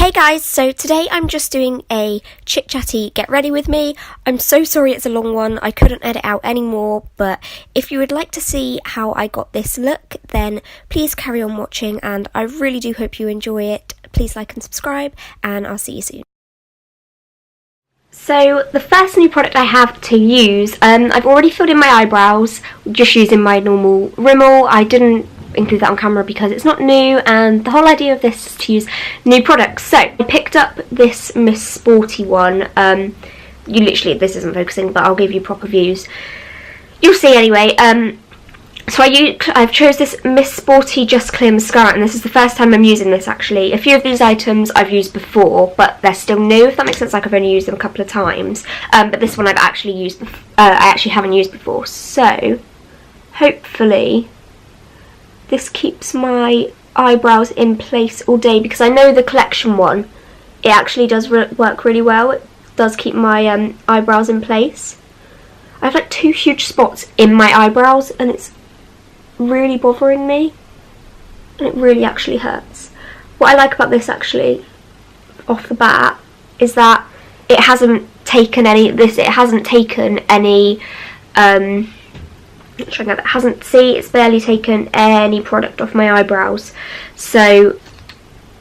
Hey guys, so today I'm just doing a chit-chatty get ready with me. I'm so sorry it's a long one, I couldn't edit out anymore, but if you would like to see how I got this look, then please carry on watching and I really do hope you enjoy it. Please like and subscribe and I'll see you soon. So the first new product I have to use, I've already filled in my eyebrows just using my normal Rimmel. I didn't include that on camera because it's not new and the whole idea of this is to use new products. So I picked up this Miss Sporty one. You literally, this isn't focusing, but I'll give you proper views. You'll see anyway. So I've chose this Miss Sporty Just Clear Mascara, and this is the first time I'm using this actually. A few of these items I've used before, but they're still new, if that makes sense. Like I've only used them a couple of times, but this one I've actually used. I actually haven't used before, so hopefully this keeps my eyebrows in place all day, because I know the collection one, it actually does work really well. It does keep my eyebrows in place. I have like two huge spots in my eyebrows and it's really bothering me and it really actually hurts. What I like about this actually off the bat is that it hasn't taken any it's barely taken any product off my eyebrows, so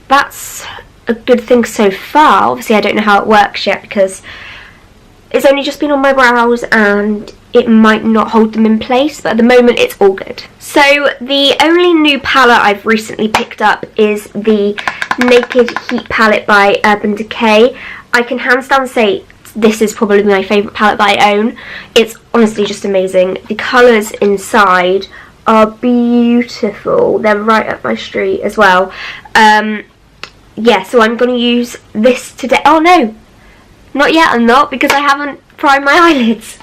that's a good thing so far. Obviously I don't know how it works yet because it's only just been on my brows and it might not hold them in place, but at the moment it's all good. So the only new palette I've recently picked up is the Naked Heat palette by Urban Decay. I can hands down say this is probably my favourite palette that I own. It's honestly just amazing. The colours inside are beautiful. They're right up my street as well. Yeah, so I'm going to use this today. Oh no, not yet I'm not, because I haven't primed my eyelids.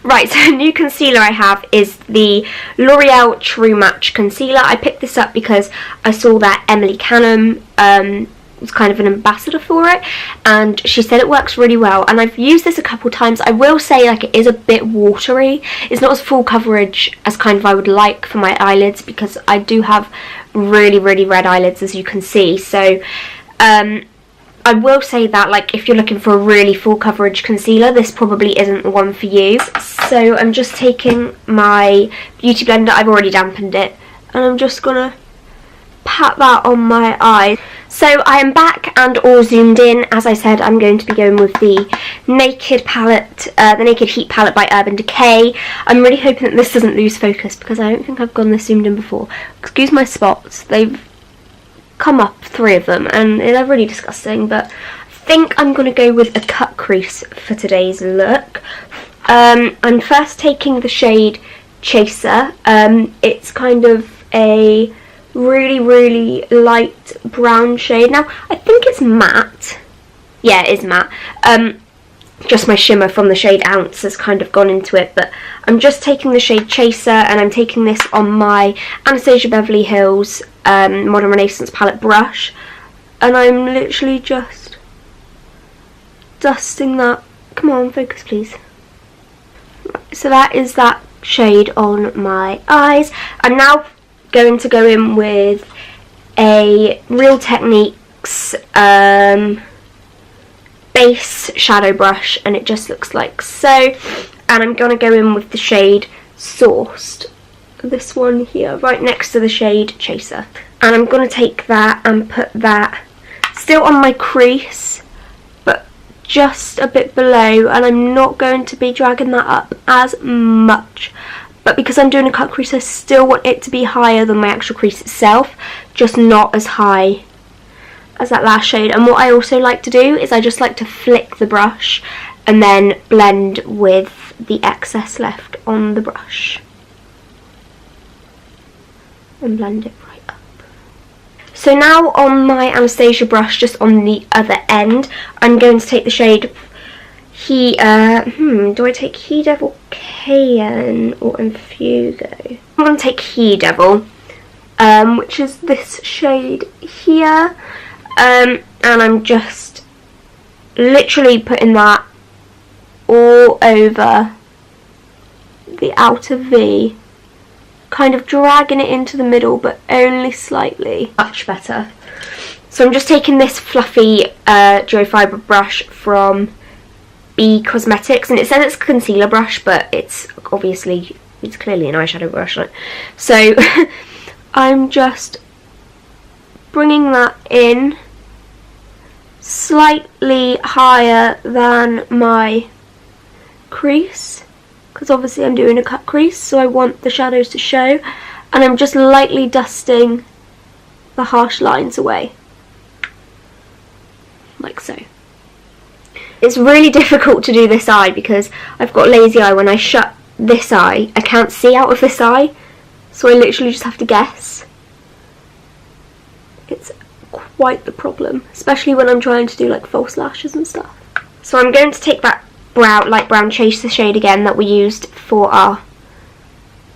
Right, so a new concealer I have is the L'Oreal True Match Concealer. I picked this up because I saw that Emily Canham was kind of an ambassador for it and she said it works really well, and I've used this a couple times. I will say like it is a bit watery. It's not as full coverage as kind of I would like for my eyelids, because I do have really red eyelids, as you can see. So I will say that like if you're looking for a really full coverage concealer, this probably isn't the one for you. So I'm just taking my beauty blender, I've already dampened it, and I'm just gonna pat that on my eye. So I am back and all zoomed in. As I said, I'm going to be going with the Naked palette, the Naked Heat palette by Urban Decay. I'm really hoping that this doesn't lose focus because I don't think I've gone this zoomed in before. Excuse my spots, they've come up, 3 of them, and they're really disgusting, but I think I'm going to go with a cut crease for today's look. I'm first taking the shade Chaser. It's kind of a really light brown shade. Now I think it's matte. Yeah, it is matte. Just my shimmer from the shade Ounce has kind of gone into it, but I'm just taking the shade Chaser and I'm taking this on my Anastasia Beverly Hills Modern Renaissance palette brush, and I'm literally just dusting that. Come on, focus please. So that is that shade on my eyes. I'm now going to go in with a Real Techniques base shadow brush, and it just looks like so, and I'm going to go in with the shade Sourced, this one here right next to the shade Chaser, and I'm going to take that and put that still on my crease but just a bit below, and I'm not going to be dragging that up as much. But because I'm doing a cut crease, I still want it to be higher than my actual crease itself, just not as high as that last shade. And what I also like to do is I just like to flick the brush and then blend with the excess left on the brush. And blend it right up. So now on my Anastasia brush, just on the other end, I'm going to take the shade do I take He Devil, Cayenne or Infugo? I'm going to take He Devil, which is this shade here, and I'm just literally putting that all over the outer V, kind of dragging it into the middle but only slightly. Much better. So I'm just taking this fluffy duo fibre brush from B Cosmetics, and it says it's a concealer brush, but it's obviously, it's clearly an eyeshadow brush. So I'm just bringing that in slightly higher than my crease, because obviously I'm doing a cut crease, so I want the shadows to show, and I'm just lightly dusting the harsh lines away, like so. It's really difficult to do this eye because I've got lazy eye. When I shut this eye, I can't see out of this eye, so I literally just have to guess. It's quite the problem, especially when I'm trying to do like false lashes and stuff. So I'm going to take that light brown chaser shade again that we used for our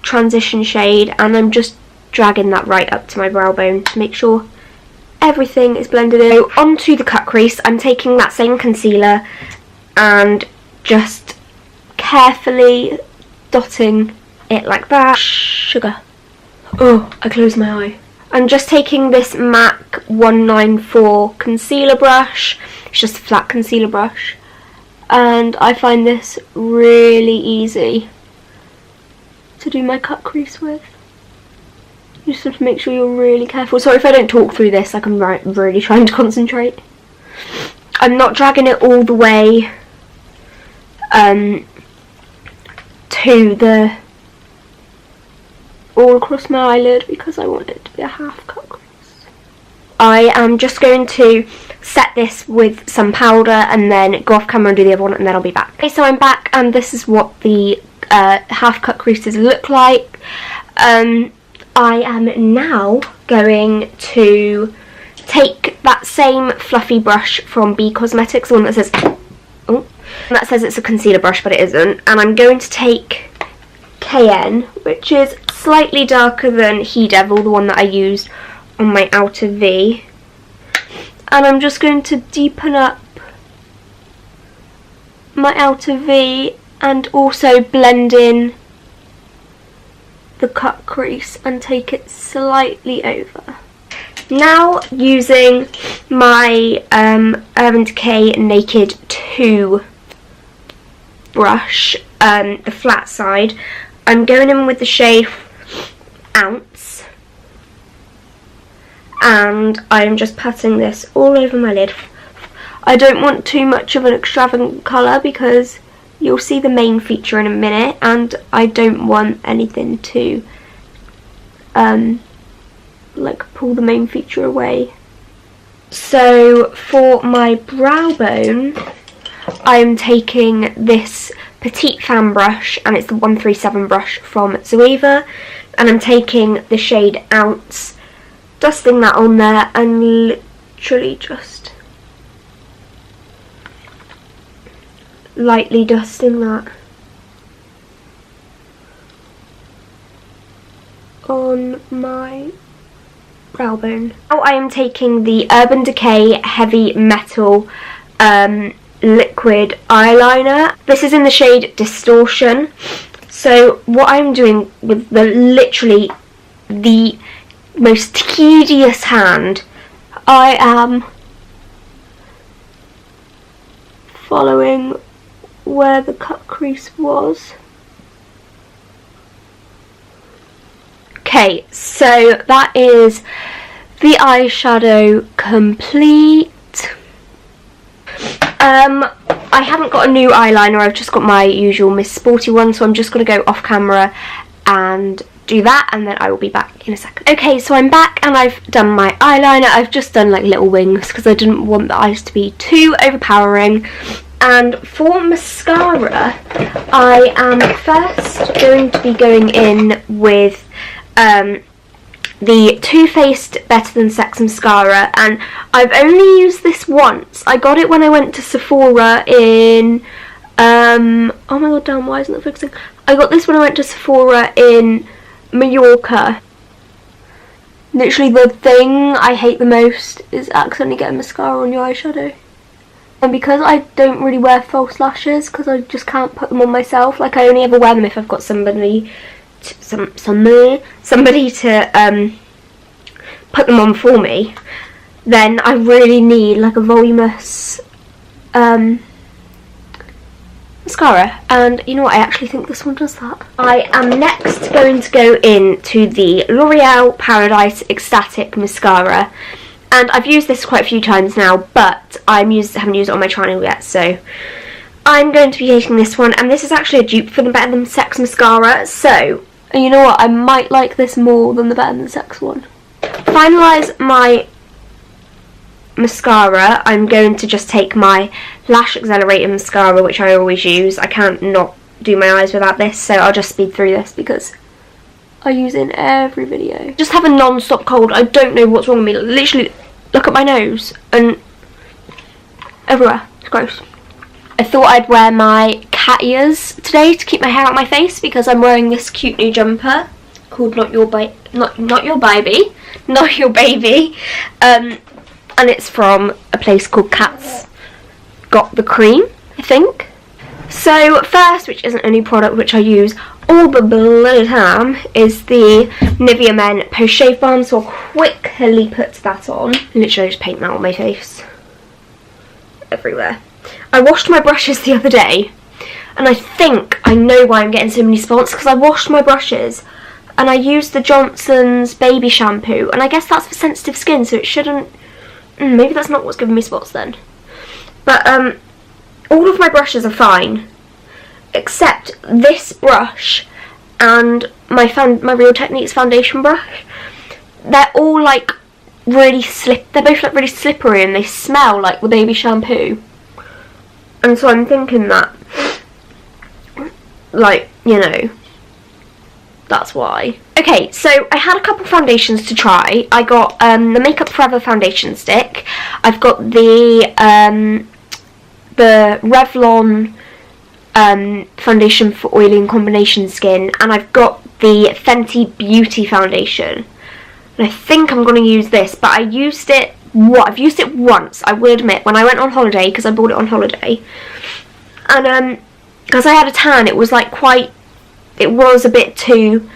transition shade, and I'm just dragging that right up to my brow bone to make sure everything is blended in. So onto the cut crease, I'm taking that same concealer and just carefully dotting it like that. Sugar. Oh, I closed my eye. I'm just taking this MAC 194 concealer brush. It's just a flat concealer brush, and I find this really easy to do my cut crease with. You just have to make sure you're really careful. Sorry if I don't talk through this, like I'm really trying to concentrate. I'm not dragging it all the way to the all across my eyelid because I want it to be a half cut crease. I am just going to set this with some powder and then go off camera and do the other one, and then I'll be back. Okay, so I'm back, and this is what the half cut creases look like. I am now going to take that same fluffy brush from B Cosmetics, the one that says, oh, that says it's a concealer brush, but it isn't, and I'm going to take Cayenne, which is slightly darker than He Devil, the one that I used on my outer V, and I'm just going to deepen up my outer V and also blend in the cut crease and take it slightly over. Now using my Urban Decay Naked 2 brush, the flat side, I'm going in with the shade Ounce, and I'm just patting this all over my lid. I don't want too much of an extravagant colour because you'll see the main feature in a minute, and I don't want anything to like pull the main feature away. So for my brow bone, I'm taking this Petite Fan brush, and it's the 137 brush from Zoeva, and I'm taking the shade Ounce, dusting that on there, and literally just lightly dusting that on my brow bone. Now I am taking the Urban Decay Heavy Metal liquid eyeliner. This is in the shade Distortion. So what I'm doing with literally the most tedious hand, I am following where the cut crease was. Okay, so that is the eyeshadow complete. I haven't got a new eyeliner, I've just got my usual Miss Sporty one, so I'm just going to go off camera and do that, and then I will be back in a second. Okay, so I'm back and I've done my eyeliner. I've just done like little wings because I didn't want the eyes to be too overpowering. And for mascara, I am first going to be going in with the Too Faced Better Than Sex mascara, and I've only used this once. I got it when I went to Sephora in oh my god, damn, why isn't it fixing? I got this when I went to Sephora in Mallorca. Literally the thing I hate the most is accidentally getting mascara on your eyeshadow. And because I don't really wear false lashes, because I just can't put them on myself, like I only ever wear them if I've got somebody to put them on for me. then I really need like a voluminous mascara, and you know what, I actually think this one does that. I am next going to go into the L'Oreal Paradise Extatic Mascara, and I've used this quite a few times now, but I haven't used it on my channel yet, so I'm going to be taking this one, and this is actually a dupe for the Better Than Sex mascara, so you know what, I might like this more than the Better Than Sex one. Finalise my mascara, I'm going to just take my Lash Accelerator mascara, which I always use. I can't not do my eyes without this, so I'll just speed through this because I use it in every video. Just have a non-stop cold. I don't know what's wrong with me. Literally, look at my nose and everywhere. It's gross. I thought I'd wear my cat ears today to keep my hair out my face because I'm wearing this cute new jumper called Not Your Baby. And it's from a place called Cat's Got the Cream, I think. So first, which isn't any product which I use all the bloody time, is the Nivea Men Post Shave Balm. So I'll quickly put that on. Literally just paint that on my face. Everywhere. I washed my brushes the other day, and I think I know why I'm getting so many spots, because I washed my brushes and I used the Johnson's baby shampoo, and I guess that's for sensitive skin, so it shouldn't... maybe that's not what's giving me spots then. But all of my brushes are fine, except this brush and my Real Techniques foundation brush. They're all like really they're both like really slippery, and they smell like the baby shampoo. And so I'm thinking that, like, you know, that's why. Okay, so I had a couple foundations to try. I got the Makeup Forever foundation stick. I've got the Revlon foundation for oily and combination skin, and I've got the Fenty Beauty foundation. And I think I'm going to use this, but I've used it once, I will admit, when I went on holiday, because I bought it on holiday. And because I had a tan, it was like it was a bit too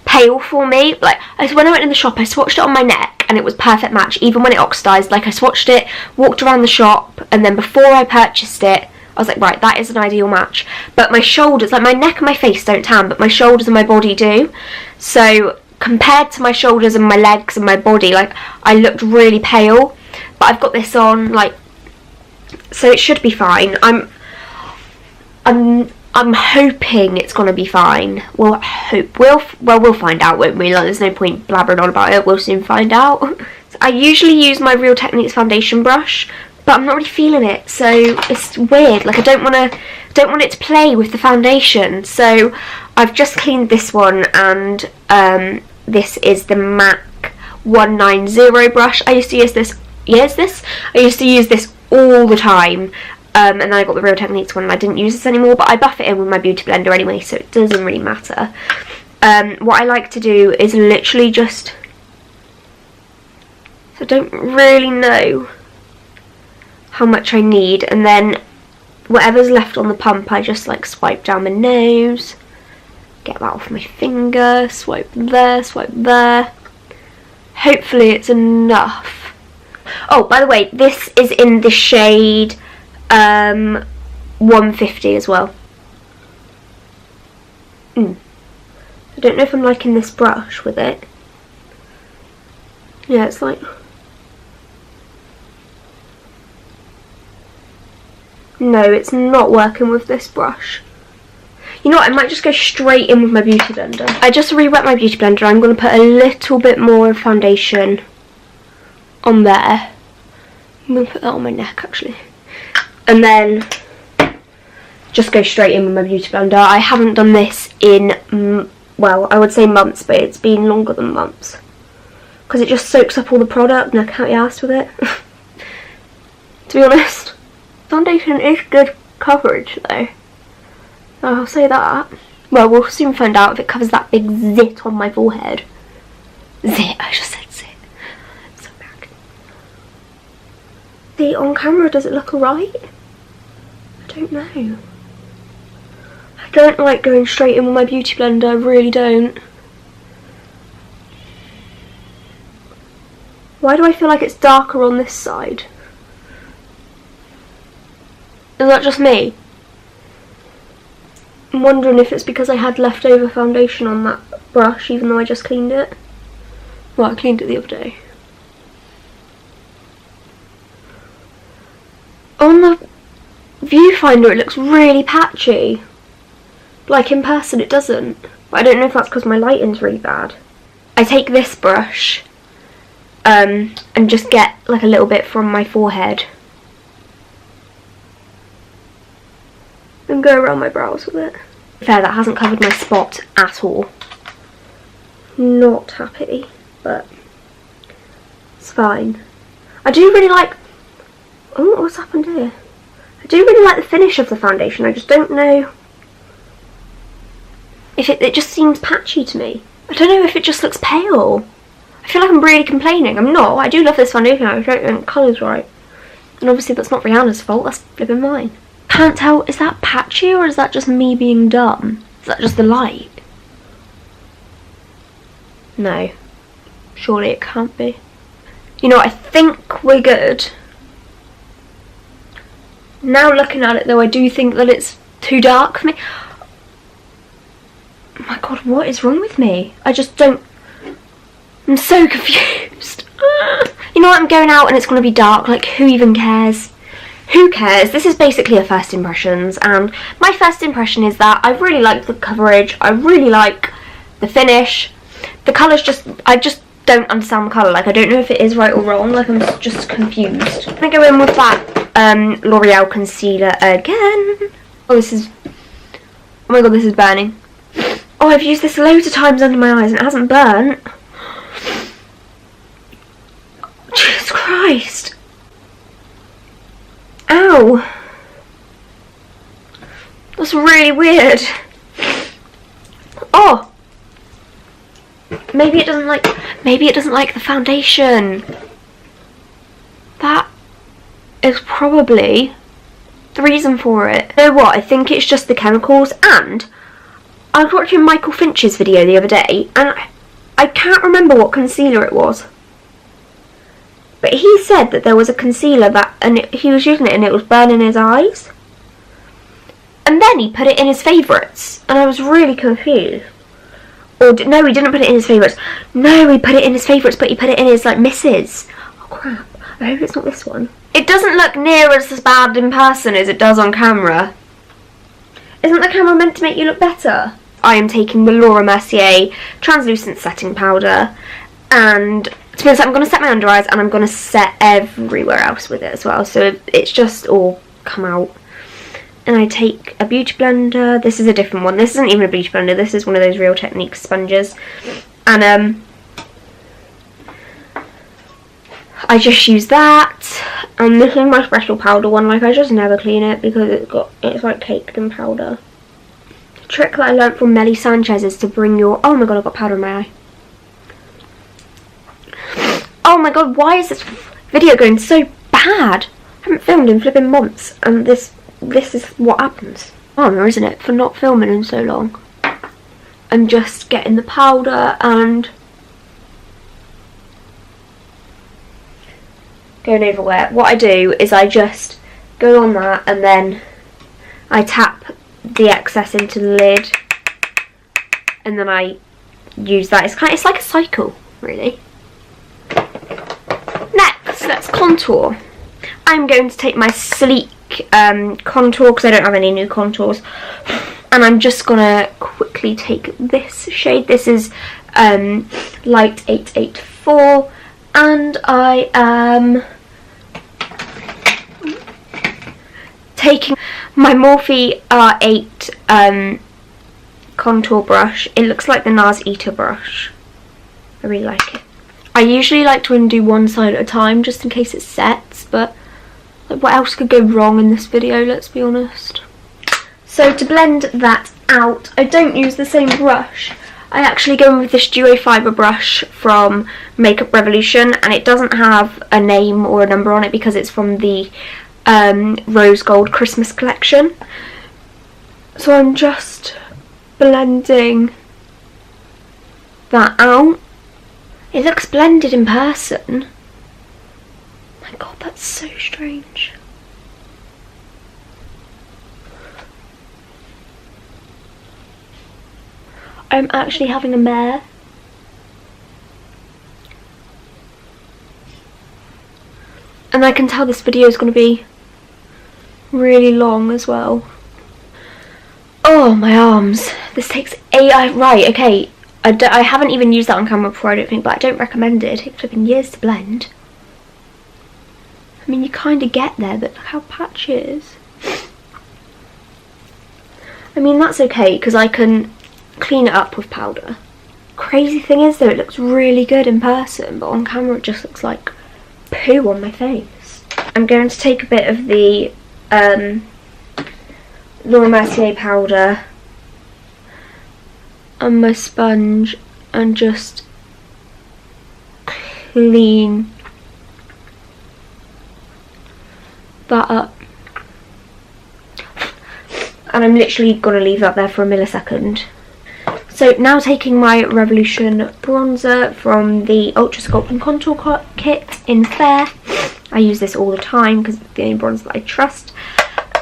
pale for me. Like, when I went in the shop, I swatched it on my neck and it was perfect match, even when it oxidized. Like, I swatched it, walked around the shop, and then before I purchased it, I was like, right, that is an ideal match. But my shoulders, like my neck and my face don't tan, but my shoulders and my body do. So compared to my shoulders and my legs and my body, like, I looked really pale. But I've got this on, like, so it should be fine. I'm hoping it's gonna be fine. We'll find out, won't we? Like, there's no point blabbering on about it. We'll soon find out. So I usually use my Real Techniques foundation brush, but I'm not really feeling it, so it's weird. Like, I don't want it to play with the foundation. So I've just cleaned this one, and this is the MAC 190 brush. I used to use this. I used to use this all the time. And then I got the Real Techniques one, and I didn't use this anymore, but I buff it in with my beauty blender anyway, so it doesn't really matter. What I like to do is literally just... So I don't really know how much I need, and then whatever's left on the pump, I just like swipe down my nose, get that off my finger, swipe there. Hopefully it's enough. Oh, by the way, this is in the shade 150 as well. I don't know if I'm liking this brush with it. Yeah, it's like... No, it's not working with this brush. You know what, I might just go straight in with my beauty blender. I just re-wet my beauty blender. I'm going to put a little bit more foundation on there. I'm going to put that on my neck, actually. And then just go straight in with my beauty blender. I haven't done this in, well, I would say months, but it's been longer than months. Because it just soaks up all the product and I can't be arsed with it. To be honest. Foundation is good coverage though. I'll say that. Well, we'll soon find out if it covers that big zit on my forehead. Zit, I just said zit. So bad. See, on camera, does it look alright? I don't know. I don't like going straight in with my beauty blender, I really don't. Why do I feel like it's darker on this side? Is that just me? I'm wondering if it's because I had leftover foundation on that brush, even though I just cleaned it. Well, I cleaned it the other day. On the viewfinder it looks really patchy. Like in person it doesn't. But I don't know if that's because my lighting's really bad. I take this brush and just get like a little bit from my forehead and go around my brows with it. Fair, that hasn't covered my spot at all. Not happy, but it's fine. I do really like... Oh, what's happened here? I do really like the finish of the foundation. I just don't know if it just seems patchy to me. I don't know if it just looks pale. I feel like I'm really complaining. I'm not. I do love this foundation. I don't think the colour's right. And obviously that's not Rihanna's fault. That's flipping mine. Can't tell. Is that patchy or is that just me being dumb? Is that just the light? No. Surely it can't be. You know, I think we're good. Now looking at it though, I do think that it's too dark for me. Oh my god, what is wrong with me? I just don't... I'm so confused. You know what, I'm going out and it's going to be dark. Like, who even cares? Who cares? This is basically a first impressions, and my first impression is that I really like the coverage. I really like the finish. The colour's just... I just don't understand the colour. Like, I don't know if it is right or wrong. Like, I'm just confused. I'm going to go in with that L'Oreal concealer again. Oh, this is... Oh my god, this is burning. Oh, I've used this loads of times under my eyes and it hasn't burnt. Jesus Christ. Ow. That's really weird. Oh. Maybe it doesn't like the foundation. That is probably the reason for it. You know what? I think it's just the chemicals, and I was watching Michael Finch's video the other day and I can't remember what concealer it was. But he said that there was a concealer he was using it and it was burning his eyes. And then he put it in his favourites and I was really confused. Or no, he didn't put it in his favourites. No, he put it in his favourites, but he put it in his like misses. Oh crap, I hope it's not this one. It doesn't look near as bad in person as it does on camera. Isn't the camera meant to make you look better? I am taking the Laura Mercier translucent setting powder, and to be honest, I'm going to set my under eyes and I'm going to set everywhere else with it as well, so it's just all come out. And I take a beauty blender. This is a different one. This isn't even a beauty blender. This is one of those Real Technique sponges. And I just use that. And this is my special powder one. Like, I just never clean it because it's like caked in powder. The trick that I learnt from Melly Sanchez is to bring your... Oh my god, I've got powder in my eye. Oh my god, why is this video going so bad? I haven't filmed in flipping months, and this is what happens. Karma, isn't it, for not filming in so long. I'm just getting the powder and going over where. What I do is I just go on that and then I tap the excess into the lid and then I use that. It's like a cycle, really. Next, let's contour. I'm going to take my sleek contour because I don't have any new contours, and I'm just gonna quickly take this shade. This is Light 884, and I am taking my Morphe R8 contour brush. It looks like the NARS Eater brush. I really like it. I usually like to undo one side at a time just in case it sets, but like, what else could go wrong in this video, let's be honest. So to blend that out, I don't use the same brush. I actually go in with this duo fibre brush from Makeup Revolution, and it doesn't have a name or a number on it because it's from the Rose Gold Christmas collection. So I'm just blending that out. It looks blended in person. my god, that's so strange. I'm actually having a mare. And I can tell this video is going to be really long as well. Oh, my arms. This takes right, okay. I haven't even used that on camera before, I don't think, but I don't recommend it. It takes flipping years to blend. I mean, you kind of get there, but look how patchy it is. I mean, that's okay, because I can clean it up with powder. Crazy thing is, though, it looks really good in person, but on camera it just looks like poo on my face. I'm going to take a bit of the Mercier powder on my sponge and just clean that up. And I'm literally going to leave that there for a millisecond. So now taking my Revolution bronzer from the Ultra Sculpt and Contour kit in Fair. I use this all the time because it's the only bronzer that I trust.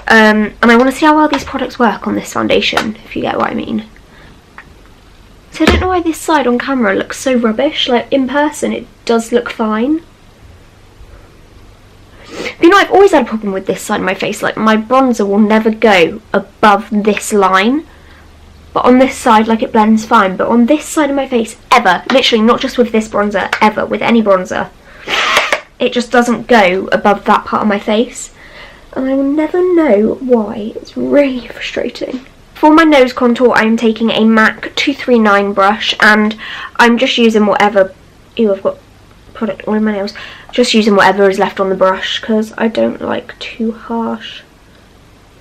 And I want to see how well these products work on this foundation, if you get what I mean. So I don't know why this side on camera looks so rubbish. Like, in person it does look fine. But you know, I've always had a problem with this side of my face. Like, my bronzer will never go above this line. But on this side, like, it blends fine. But on this side of my face, ever, literally not just with this bronzer, ever, with any bronzer, it just doesn't go above that part of my face. And I will never know why. It's really frustrating. For my nose contour, I'm taking a MAC 239 brush, and I'm just using whatever... Ew, I've got product all in my nails. Just using whatever is left on the brush, because I don't like too harsh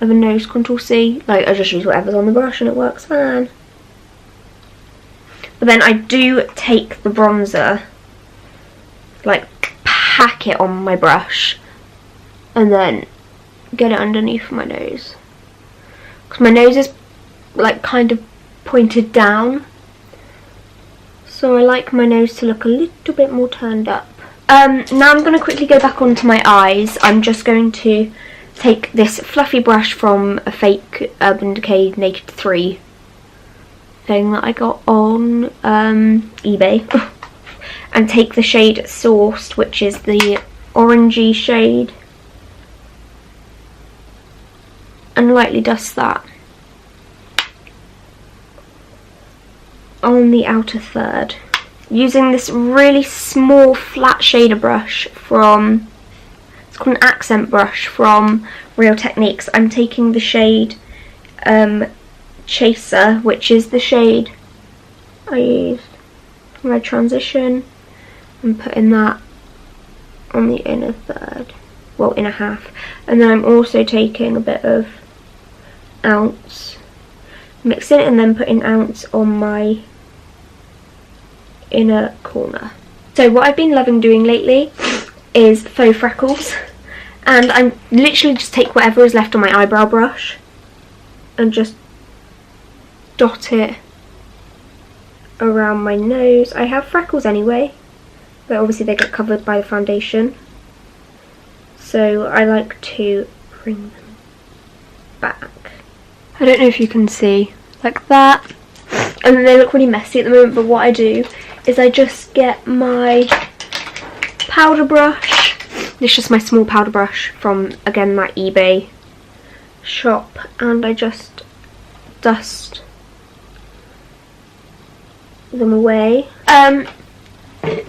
of a nose contour. See, like, I just use whatever's on the brush and it works fine. But then I do take the bronzer, like, pack it on my brush, and then get it underneath my nose, because my nose is like kind of pointed down, so I like my nose to look a little bit more turned up. Now I'm going to quickly go back onto my eyes. I'm just going to take this fluffy brush from a fake Urban Decay Naked 3 thing that I got on eBay and take the shade Sourced, which is the orangey shade, and lightly dust that on the outer third. Using this really small flat shader brush from, it's called an accent brush from Real Techniques. I'm taking the shade Chaser, which is the shade I used for my transition, and putting that on the inner third, well, inner half. And then I'm also taking a bit of Ounce, mixing it, and then putting Ounce on my inner corner. So what I've been loving doing lately is faux freckles, and I'm literally just take whatever is left on my eyebrow brush and just dot it around my nose. I have freckles anyway, but obviously they get covered by the foundation, so I like to bring them back. I don't know if you can see, like that. And they look really messy at the moment, but what I do is I just get my powder brush. It's just my small powder brush from, again, that eBay shop, and I just dust them away.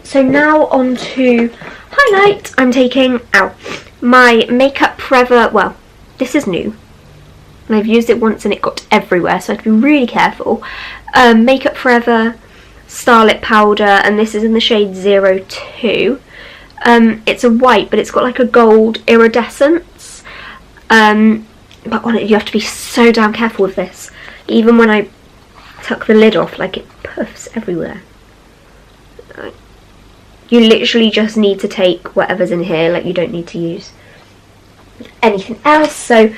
So now on to highlight. I'm taking my Makeup Forever, well, this is new, and I've used it once and it got everywhere, so I have to be really careful. Makeup Forever Starlit powder, and this is in the shade 02. It's a white, but it's got like a gold iridescence. But on it, you have to be so damn careful with this. Even when I tuck the lid off, like, it puffs everywhere. You literally just need to take whatever's in here, like, you don't need to use anything else. So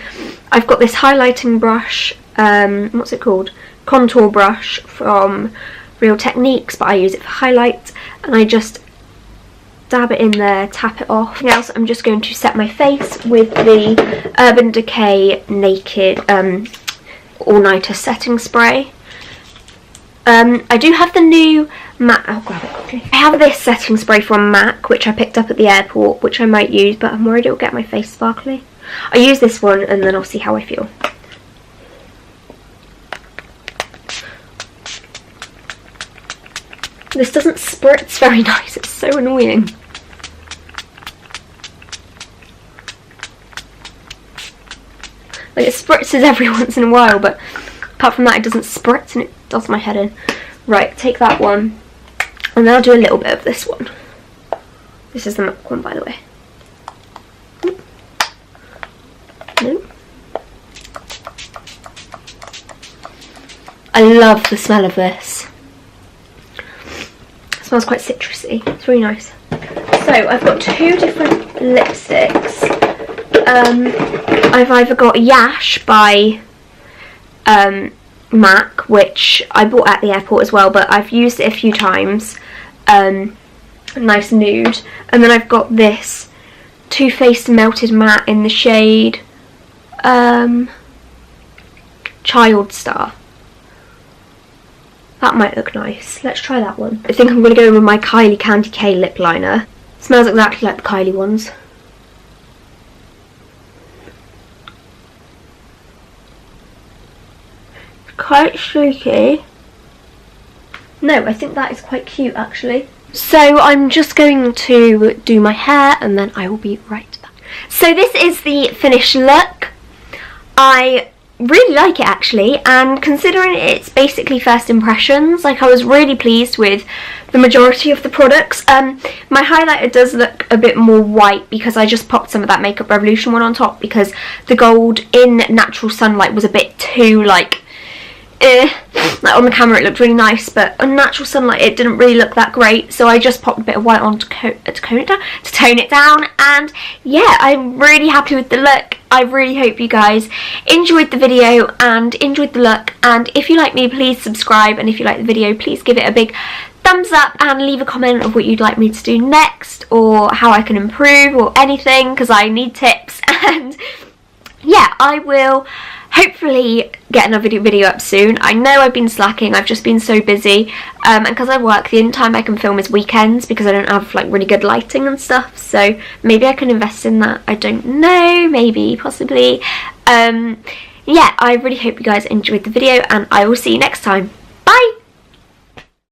I've got this highlighting brush, what's it called? Contour brush from Real Techniques, but I use it for highlights, and I just dab it in there, tap it off. Now I'm just going to set my face with the Urban Decay Naked All Nighter Setting Spray. I do have the new MAC. I'll grab it quickly. I have this setting spray from MAC, which I picked up at the airport, which I might use, but I'm worried it'll get my face sparkly. I'll use this one and then I'll see how I feel. This doesn't spritz very nice, it's so annoying. Like, it spritzes every once in a while, but apart from that it doesn't spritz and it does my head in. Right, take that one, and then I'll do a little bit of this one. This is the MAC one, by the way. No. I love the smell of this. It smells quite citrusy. It's really nice. So I've got two different lipsticks. I've either got Yash by MAC, which I bought at the airport as well, but I've used it a few times. Nice nude. And then I've got this Too Faced Melted Matte in the shade Childstar. That might look nice. Let's try that one. I think I'm going to go in with my Kylie Candy K lip liner. Smells exactly like the Kylie ones. Quite streaky. No, I think that is quite cute actually. So I'm just going to do my hair and then I will be right back. So this is the finished look. I really like it actually, and considering it's basically first impressions, like, I was really pleased with the majority of the products. My highlighter does look a bit more white because I just popped some of that Makeup Revolution one on top because the gold in natural sunlight was a bit too like like on the camera it looked really nice, but on natural sunlight it didn't really look that great, so I just popped a bit of white on to tone it down, and yeah, I'm really happy with the look. I really hope you guys enjoyed the video and enjoyed the look, and if you like me, please subscribe, and if you like the video, please give it a big thumbs up and leave a comment of what you'd like me to do next or how I can improve or anything, because I need tips. And yeah, I will hopefully get another video up soon. I know I've been slacking, I've just been so busy, and because I work, the only time I can film is weekends because I don't have like really good lighting and stuff, so maybe I can invest in that. I don't know, maybe, possibly. Yeah, I really hope you guys enjoyed the video and I will see you next time.